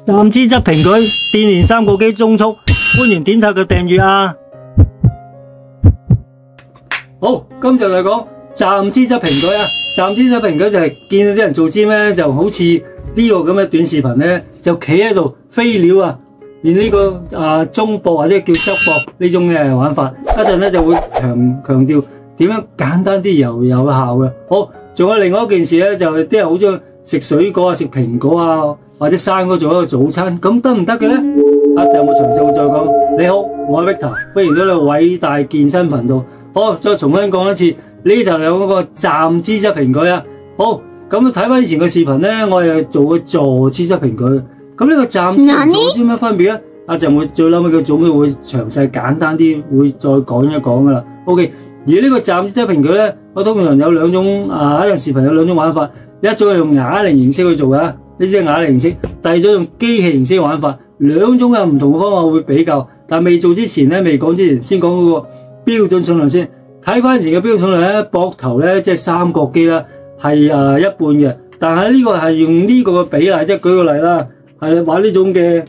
站姿側平舉，鍛鍊三角肌中速，歡迎點下個訂閱啊！好，今日嚟講站姿側平舉啊！站姿側平舉就係見到啲人做 gym 咧，就好似呢個咁嘅短視頻咧，就企喺度飛鳥啊！練呢個中膊或者叫側膊呢種嘅玩法，一陣咧就會強調點樣簡單啲又有效嘅。好，仲有另外一件事咧，就係啲人好中意食水果啊、食蘋果啊，或者生果做一個早餐，咁得唔得嘅咧？一陣我詳細會再講。你好，我係 Victor，歡迎到你偉大健身頻道。好，再重新講一次，呢就係嗰個站姿側平舉啊。好，咁睇翻以前嘅視頻咧，我係做過坐姿側平舉。咁呢個站姿同坐姿有乜分別咧？一陣會最嬲尾嘅總結會詳細簡單啲，會再講一講噶啦。OK， 而呢個站姿側平舉咧，我通常有兩種一樣視頻有兩種玩法，一種係用啞鈴形式去做嘅，呢啲係啞鈴形式；第二種用機器形式嘅玩法，兩種有唔同嘅方法會比較。但未做之前咧，未講之前，先講嗰個標準重量先。睇翻以前嘅標準重量咧，膊頭咧即係三角肌啦，係一半嘅。但係呢個係用呢個嘅比例，即係舉個例啦，係玩呢種嘅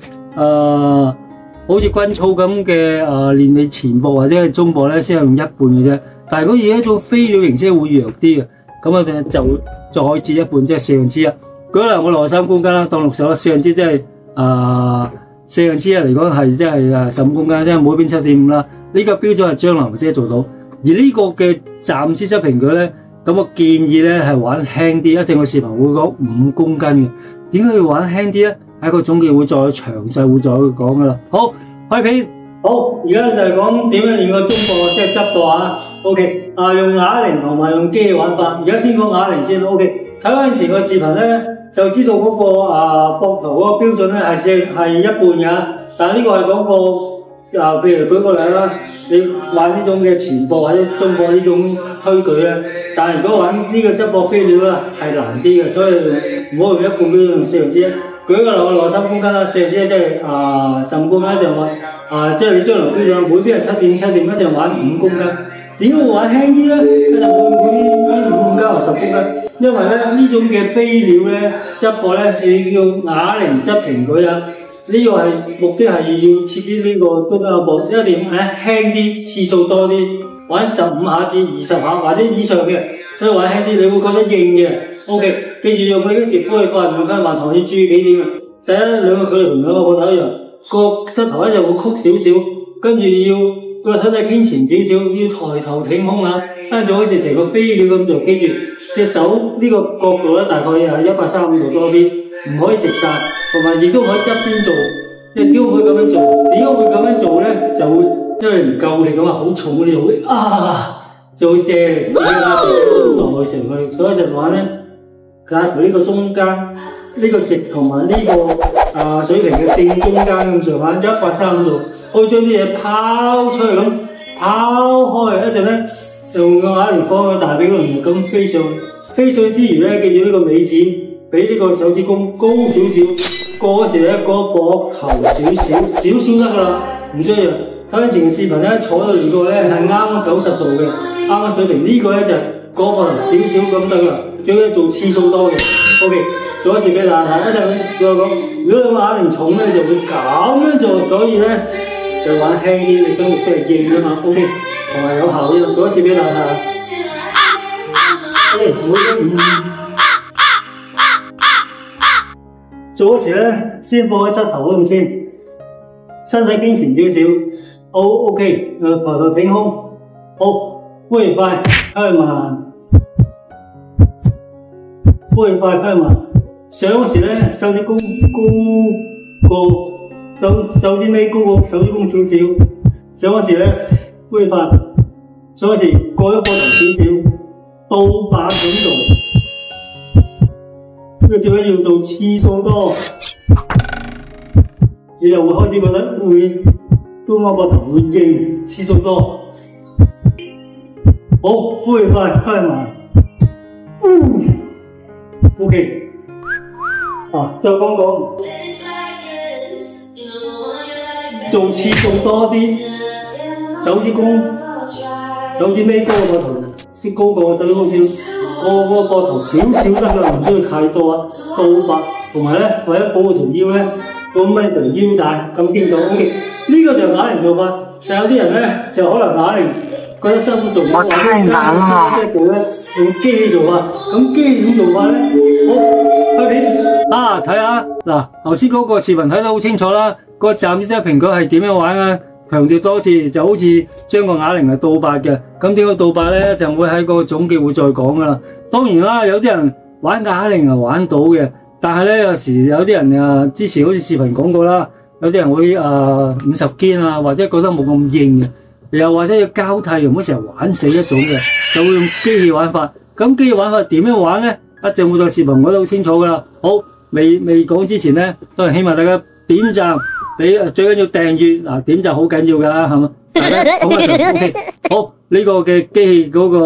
好似軍操咁嘅練你前膊或者係中膊咧，先係用一半嘅啫。但係如果以一種飛鳥形式會弱啲嘅，咁我哋就再折一半，即係1/4。舉個例，我63公斤啦，當60啦，1/4即係1/4嚟講係即係15公斤，即係每邊7.5啦。呢個標準係將來或者做到。而呢個嘅站姿側平舉咧，咁我建議咧係玩輕啲。一陣個視頻會講5公斤嘅，點解要玩輕啲咧？喺個總結會再詳細會再講噶啦。好，開片。好，而家就係講點樣練個中膊，即係側膊啊。OK， 用啞鈴同埋用機器玩法。而家先講啞鈴先。OK， 睇翻以前個視頻咧，就知道嗰個膊頭嗰個標準咧係一半嘅。但係呢個係講個。譬如舉個例啦，你玩呢種嘅前膊或者中膊呢種推舉咧，但係如果玩呢個側膊飛鳥咧係難啲嘅，所以唔好用一半標準，用1/4。舉個例，我63公斤啦，1/4即係15公斤一陣玩，即係你將來標準每邊係7.7一陣玩5公斤。點解會玩輕啲咧？一陣每5公斤或10公斤，因為咧呢種嘅飛鳥咧側膊咧你要啞鈴側平舉啊。呢個係目的係要刺激呢個中間膊，一定要輕啲，次數多啲，玩15下至20下或者以上嘅，所以玩輕啲，你會覺得硬嘅。OK， 記住用佢嗰時呼氣過嚟，用翻話堂要注意幾點啊？第一，兩個距離同兩個膊頭一樣，個膝頭咧就會曲少少，跟住要個身體傾前少少，要抬頭挺胸啊，跟住好似成個飛鳥咁做，記住隻手呢個角度咧大概係135度多啲，唔可以直晒。同埋亦都可以側邊做，亦都可以咁樣做。點解會咁樣做咧？就會因為唔夠力咁好重你就會就會借自己拉住落去成去。所以就話咧，介乎呢個中間呢個直同埋呢個水平嘅正中間咁上下135度，可以將啲嘢拋出去咁拋開。一陣咧用個啞鈴放個大髀嗰度咁飛上，飛上之餘咧，記住呢個尾指。比呢個手指公高少少，過嗰時咧個膊頭少少得噶啦，唔需要。睇翻前視頻咧，坐到呢個咧係啱90度嘅，啱水平。呢個咧就個膊頭少少咁得噶啦，最緊要做次數多嘅。OK， 做一次俾大家睇。一陣再講，如果你個啞鈴重咧，就會咁樣做，所以咧就玩輕啲，你生活真係硬啊嘛。OK， 同埋有效嘅，做一次俾大家睇。做嗰時咧，先放喺膝頭嗰度先，身體傾前少少。OK， 抬頭挺胸。好，呼氣快，開慢。呼氣快，開慢。上嗰時咧，手指公高過手指尾高過手指公少少。上嗰時咧，呼氣快。上嗰時過咗膊頭少少，倒把咁做。呢個最緊要做次數多，你又會開始覺得會都我膊頭會硬，次數多。好，呼氣快，開慢。OK， 再講做次數多啲，手指尾高個膊頭，先高過手指公少。個膊頭少少得㗎，唔需要太多啊。倒八，同埋咧為咗保護條腰咧，咁咪條腰帶咁清楚。OK， 呢個就係啞鈴做法。但有啲人咧就可能啞鈴覺得辛苦做法，或者即係做咧用機器做法。咁機器點做法咧？好，開片啊！睇下嗱，頭先嗰個視頻睇得好清楚啦。個站姿側平舉係點樣玩啊？強調多次，就好似將個啞鈴係倒八嘅。咁點解倒八咧？就會喺個總結會再講噶啦。當然啦，有啲人玩啞鈴係玩到嘅，但係咧有時有啲人啊，之前好似視頻講過啦，有啲人會50肩啊，或者覺得冇咁硬嘅，又或者要交替，唔好成日玩死一種嘅，就會用機器玩法。咁機器玩法點樣玩咧？一陣會在視頻講得好清楚噶啦。好，未講之前咧，都係希望大家點讚。你最緊要訂閱嗱，點就好緊要噶，係嘛？大家講一場 OK。好，呢個嘅機器嗰個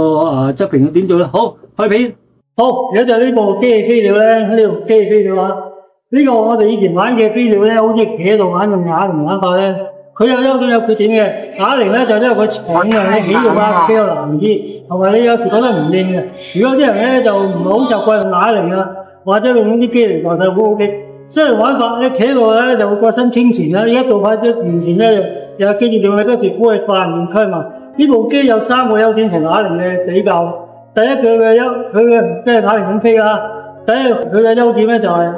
側平要點做咧？好，開片。好，而家就呢部機器飛鳥咧，呢部機器飛鳥啊，呢個我哋以前玩嘅飛鳥咧，好似企喺度玩用啞鈴玩法咧，佢有優點有缺點嘅。啞鈴咧就因為佢重啊，你起動啊比較難啲，同埋你有時覺得唔應嘅。如果啲人咧就唔係好習慣用啞鈴啊，或者用啲機嚟代替都 OK。雖然玩法咧企喺度咧就會個身傾前啦，而家做法一完前咧又記住用你嗰條呼氣發面區嘛。呢部機有3個優點同啞鈴嘅比較。第一佢嘅即係啞鈴咁飛啦。第一佢嘅優點咧就係安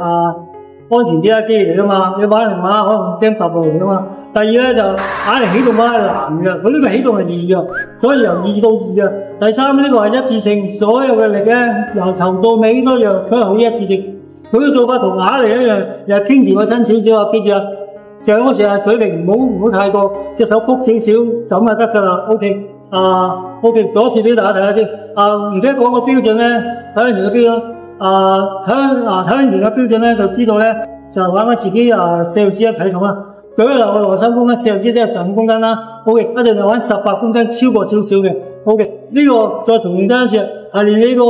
全啲啦，機嚟噶嘛，你玩鈴馬可能驚揼落嚟噶嘛。第二咧就啞鈴起動係難嘅，佢呢個起動係易嘅，所以由易到易嘅。第三呢個係一致性，所有嘅力咧由頭到尾都一樣，佢係好一致性。佢嘅做法同啞鈴一樣，又係傾住個身少少啊，記住啊，上嗰時係水平，唔好太過，隻手曲少少咁就得噶啦。OK， OK， 左視俾大家睇下先。唔記得講個標準咧，睇完條嘅標準，睇完條嘅標準咧，就知道咧就玩翻自己4分之一體重啦。舉個例，我羅生公斤4分之一即係15公斤啦。OK， 一定係玩18公斤，超過少少嘅。OK， 呢個再重現多一次，係練呢個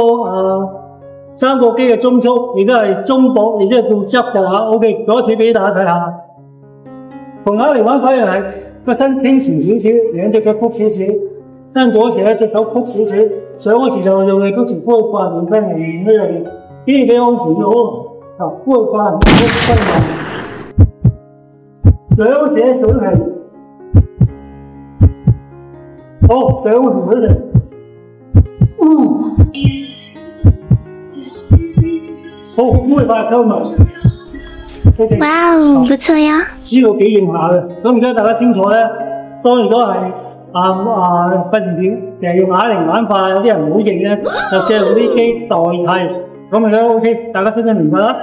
3個肌嘅中速，亦都係中搏，亦都係叫側搏吓。OK， 左視俾大家睇下。同啞鈴玩法又係個身傾前少少，兩隻腳曲少少，跟住嗰時咧隻手曲少少，上嗰時就用你嗰條呼氣法練翻嚟練呢樣嘢，邊幾安全嘅好？呼氣法練曲分慢，上嗰時咧水平，好上嗰時水平，好呼氣法溝埋。哇哦，不錯呀！呢度幾型下嘅，咁而家大家清楚咧。當如果係訓練片，成日用啞鈴玩法，有啲人唔好型咧，就借用啲機代替，咁而家 OK， 大家聽得明白啦。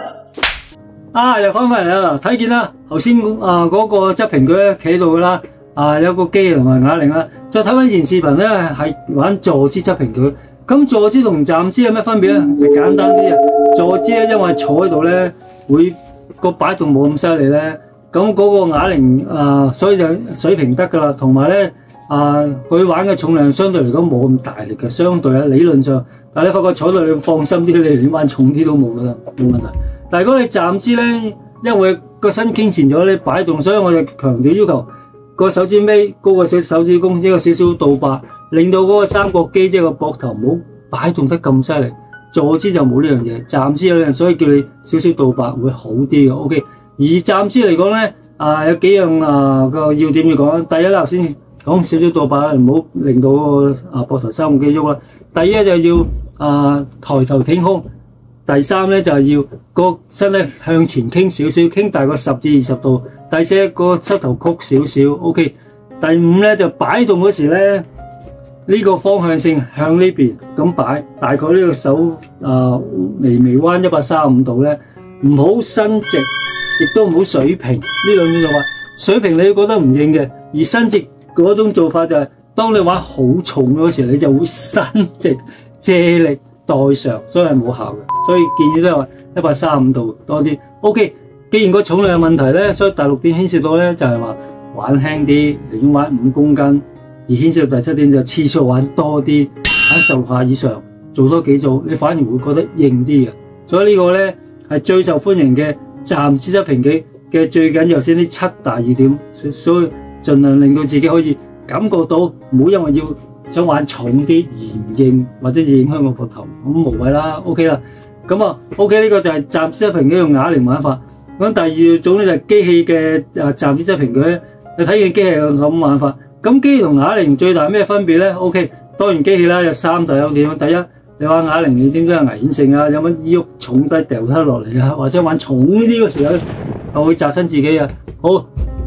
又翻返嚟啦，睇見啦，頭先嗰個側平舉咧企喺度噶啦，有個機同埋啞鈴啦。再睇翻以前視頻咧，係玩坐姿側平舉。咁坐姿同站姿有咩分別咧？就簡單啲啊，坐姿咧因為坐喺度咧會個擺動冇咁犀利咧，咁嗰個啞鈴所以就水平得噶啦。同埋咧佢玩嘅重量相對嚟講冇咁大力嘅，相對理論上，但係你發覺坐到你放心啲，你連玩重啲都冇噶啦，冇問題。但係如果你站姿咧，因為個身傾前咗，你擺動，所以我就強調要求個手指尾高過手指公，一個少少倒八，令到嗰個三角肌即係個膊頭唔好擺動得咁犀利。坐姿就冇呢樣嘢，站姿有呢樣，所以叫你少少倒八會好啲嘅。OK， 而站姿嚟講咧，有幾樣個要點要講。第一，頭先講少少倒八，唔好令到個膊頭三角肌喐啦。第一就要抬頭挺胸。第三咧就係要個身體向前傾少少，傾大概10至20度。第四個膝頭曲少少 ，OK。第五咧就擺動嗰時咧，呢個方向性向呢邊咁擺，大概呢個手微微彎135度咧，唔好伸直，亦都唔好水平。呢兩種做法，水平你覺得唔應嘅，而伸直嗰種做法就係當你玩好重嗰時，你就會伸直借力。代償，所以係冇效嘅，所以建議都係話135度多啲。OK， 既然個重量有問題咧，所以第6點牽涉到咧就係話玩輕啲，寧願玩5公斤；而牽涉到第7點就次數玩多啲，玩10下以上，做多幾組，你反而會覺得硬啲嘅。所以呢個咧係最受歡迎嘅站姿側平舉嘅最緊要先呢7大要點，所以盡量令到自己可以感覺到，唔好因為要想玩重啲而唔應或者影響個膊頭，咁無謂啦。OK 啦，咁啊 OK 呢個就係暫時質平舉用啞鈴玩法。咁第二種咧就係機器嘅暫時質平舉咧，你睇見機器嘅咁玩法。咁機器同啞鈴最大咩分別咧 ？OK， 當然機器啦有三大優點。第一，你玩啞鈴你點都有危險性啊，有乜依喐重低掉得落嚟啊，或者玩重啲嘅時候又會砸親自己啊。好，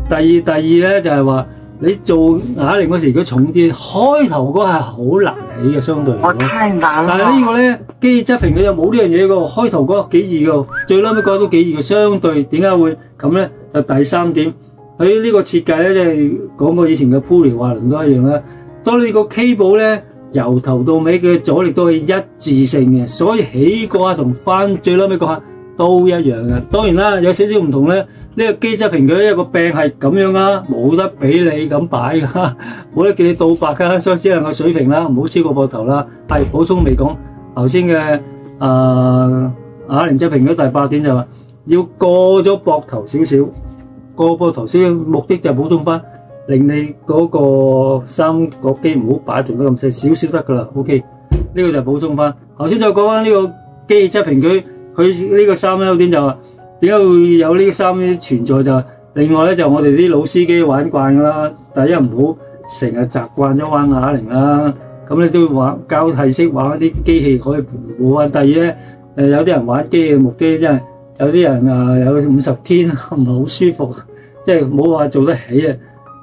第二咧就係話你做啞鈴嗰時如果重啲，開頭嗰係好難起嘅，相對嚟講。我太難啦！但係呢個咧機器質平佢又冇呢樣嘢㗎，開頭嗰幾易㗎，最撚尾嗰都幾易嘅。相對點解會咁咧？就第三點。佢呢個設計咧，即係講過以前嘅普利華倫都一樣啦。當你個 cable 咧由頭到尾嘅阻力都係一致性嘅，所以起嗰下同翻最撚尾嗰下都一樣嘅。當然啦，有少少唔同咧。呢個機質平舉一個柄係咁樣啦，冇得俾你咁擺㗎，冇得叫你倒白㗎，所以只能夠水平啦，唔好超過膊頭啦。係補充未講頭先嘅啞鈴質平舉第八點就話要過咗膊頭少少。過膊頭先目的就係補充翻，令你嗰個三角肌唔好擺動得咁細，少少得噶啦。OK， 呢個就係補充翻。頭先再講翻呢個機器質平舉，佢呢個三優點就話點解會有呢三啲存在就係，另外咧就我哋啲老司機玩慣噶啦。第一唔好成日習慣咗玩啞鈴啦，咁你都要玩交替式玩一啲機器可以補玩。第二咧有啲人玩機嘅目的真係。有啲人有50肩唔係好舒服，即係冇話做得起啊。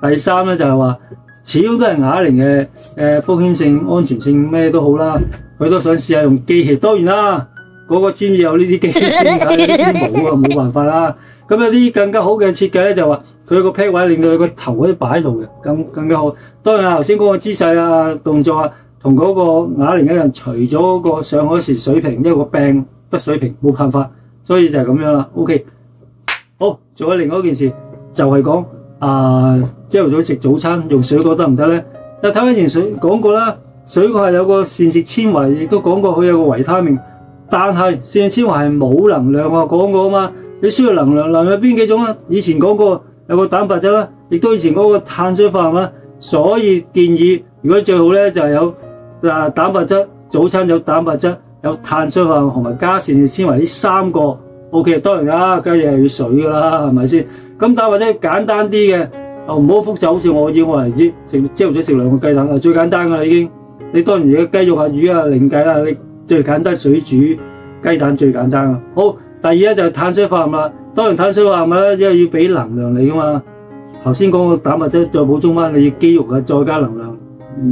第三咧就係話，始終都係啞鈴嘅風險性、安全性咩都好啦，佢都想試下用機器。當然啦，嗰個先有呢啲機器先㗎，有啲先冇啊，冇辦法啦。咁有啲更加好嘅設計咧，就話佢有個 pad 位，令到佢個頭可以擺喺度嘅，更加好。當然啦，頭先嗰個姿勢啊、動作啊，同嗰個啞鈴一樣，除咗嗰個上嗰時水平，因為個柄得水平，冇辦法。所以就係咁樣啦 ，OK。好，仲有另外一件事，就係講朝頭早食早餐用水果得唔得咧？睇翻前水講過啦，水果係有個膳食纖維，亦都講過佢有個維他命，但係膳食纖維係冇能量啊，講過啊嘛。你需要能量，能量邊幾種啊？以前講過有個蛋白質啦，亦都以前講過碳水化合物啦。所以建議如果最好咧就係有蛋白質，早餐有蛋白質。有碳水化合物同埋加膳食纖維呢三個 ，OK， 當然啦，梗係要水㗎啦，係咪先？咁但係或者簡單啲嘅，唔好複雜，好似我為之食朝頭早食2個雞蛋，最簡單㗎啦已經。你當然而家雞肉啊、魚啊另計啦，你最簡單水煮雞蛋最簡單啊。好，第二咧就係碳水化合物啦。當然碳水化合物咧，因為要俾能量你㗎嘛。頭先講個蛋白質再補充翻，你要肌肉啊，再加能量，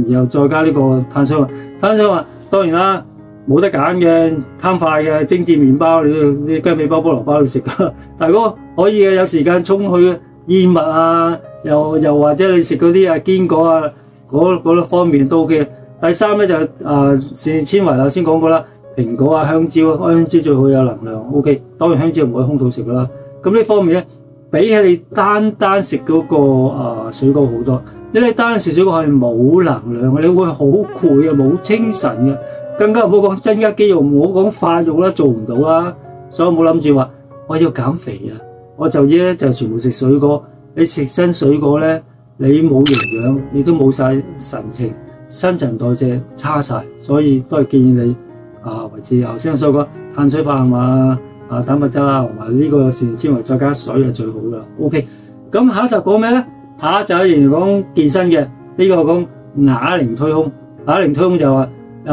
然後再加呢個碳水化合物。碳水化合物當然啦。冇得揀嘅，貪快嘅精緻麵包，你雞尾包、菠蘿包你食噶。但係如果可以嘅，有時間衝去燕麥啊，又或者你食嗰啲堅果啊，嗰方面都 OK。第三咧就膳食纖維啦，先講過啦，蘋果啊、香蕉最好有能量 OK。當然香蕉唔可以空肚食噶啦。咁呢方面咧，比起你單食嗰個水果好多，因為你單食水果係冇能量嘅，你會好攰啊，冇精神嘅。更加唔好講增加肌肉，唔好講發育啦，做唔到啦。所以冇諗住話我要減肥啊，我就全部食水果。你食新水果咧，你冇營養，你都冇晒神情，新陳代謝差晒。所以都係建議你維持頭先所講碳水化合物蛋白質啦，同埋呢個膳食纖維再加水係最好噶啦。OK， 咁下一集講咩咧？下一集仍然講健身嘅，呢個講啞鈴推胸。啞鈴推胸就話。有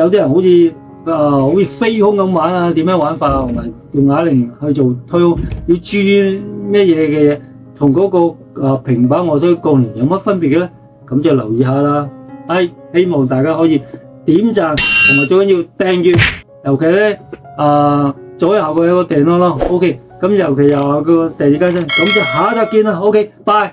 啲人好似飛胸咁玩啊，點樣玩法啊？同埋用啞鈴去做推胸，要注意咩嘢嘅嘢？同嗰個平板臥推槓鈴有乜分別嘅咧？咁就留意下啦。希望大家可以點讚，同埋最緊要訂閱，尤其咧左右下角有個訂閱咯。OK， 咁尤其又有個訂閱更新，咁就下一集見啦。OK，拜。